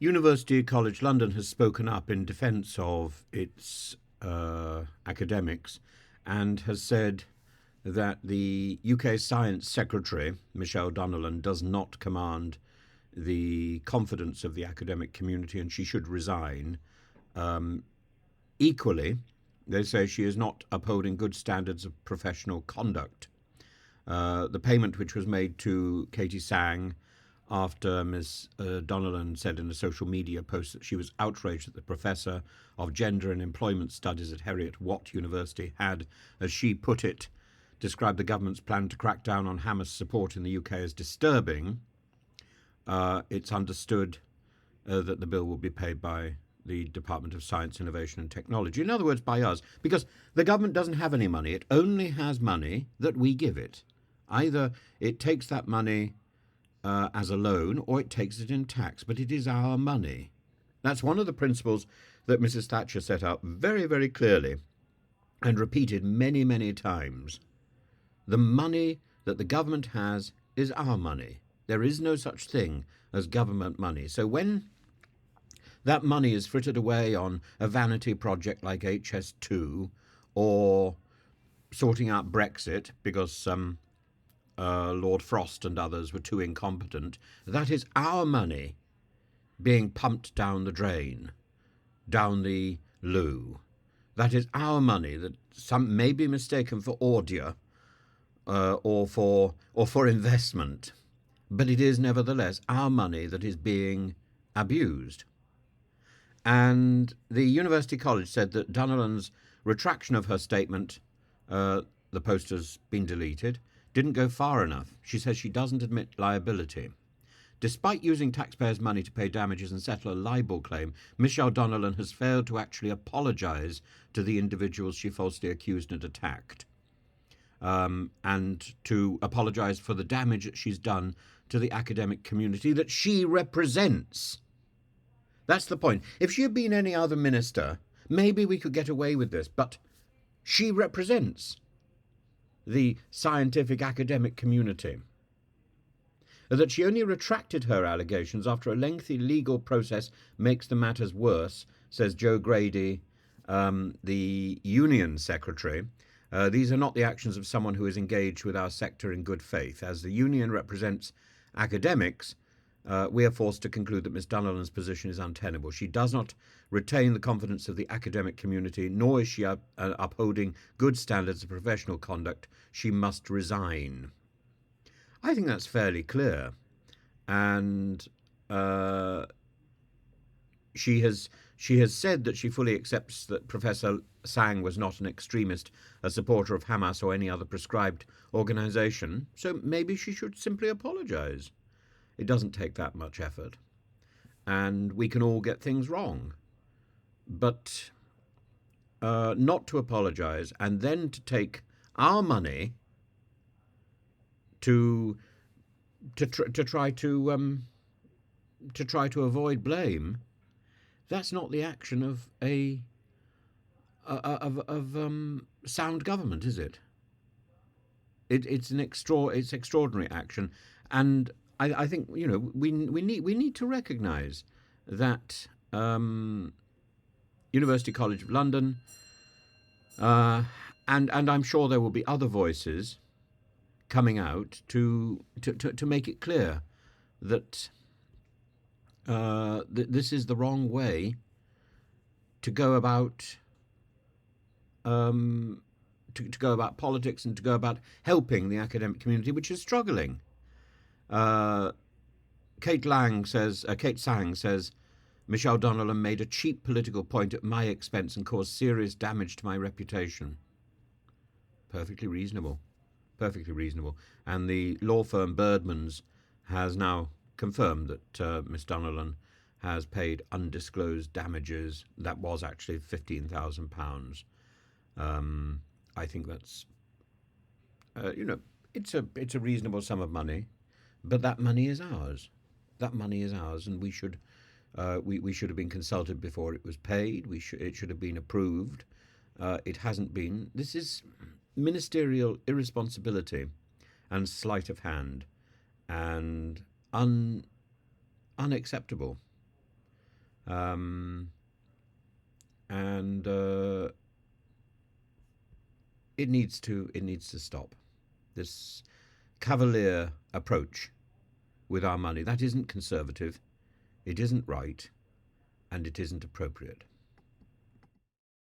University College London has spoken up in defence of its academics and has said that the UK Science Secretary, Michelle Donnellan, does not command the confidence of the academic community and she should resign. Equally, they say she is not upholding good standards of professional conduct. The payment which was made to Katie Sang after Ms. Donnellan said in a social media post that she was outraged that the Professor of Gender and Employment Studies at Heriot-Watt University had, as she put it, described the government's plan to crack down on Hamas support in the UK as disturbing. It's understood that the bill will be paid by the Department of Science, Innovation and Technology. In other words, by us, because the government doesn't have any money. It only has money that we give it. Either it takes that money as a loan or it takes it in tax, but it is our money. That's one of the principles that Mrs. Thatcher set out very, very clearly and repeated many, many times. The money that the government has is our money. There is no such thing as government money. So when that money is frittered away on a vanity project like HS2 or sorting out Brexit because Lord Frost and others were too incompetent, that is our money being pumped down the drain, down the loo. That is our money that some may be mistaken for ordure or for investment, but it is nevertheless our money that is being abused. And the University College said that Donnellan's retraction of her statement, the post has been deleted, didn't go far enough. She says she doesn't admit liability. Despite using taxpayers' money to pay damages and settle a libel claim, Michelle Donnellan has failed to actually apologise to the individuals she falsely accused and attacked, and to apologise for the damage that she's done to the academic community that she represents. That's the point. If she had been any other minister, maybe we could get away with this, but she represents the scientific academic community. That she only retracted her allegations after a lengthy legal process makes the matters worse, says Joe Grady, the union secretary. These are not the actions of someone who is engaged with our sector in good faith. As the union represents academics, we are forced to conclude that Ms. Donnellan's position is untenable. She does not retain the confidence of the academic community, nor is she upholding good standards of professional conduct. She must resign. I think that's fairly clear. And she has said that she fully accepts that Professor Sang was not an extremist, a supporter of Hamas or any other prescribed organisation, so maybe she should simply apologise. It doesn't take that much effort, and we can all get things wrong. But not to apologise and then to take our money to try to avoid blame, that's not the action of sound government, is it? It's extraordinary action, and I think we need to recognise that University College of London, and I'm sure there will be other voices coming out to make it clear that this is the wrong way to go about to go about politics and to go about helping the academic community, which is struggling. Kate Sang says, Michelle Donnellan made a cheap political point at my expense and caused serious damage to my reputation. Perfectly reasonable. Perfectly reasonable. And the law firm Birdman's has now confirmed that Miss Donnellan has paid undisclosed damages. That was actually £15,000. I think that's, it's a reasonable sum of money, but that money is ours. That money is ours, and we should have been consulted before it was paid. It should have been approved. It hasn't been. This is ministerial irresponsibility and sleight of hand, and unacceptable. Um, and it needs to stop. This cavalier approach with our money, that isn't conservative, it isn't right, and it isn't appropriate.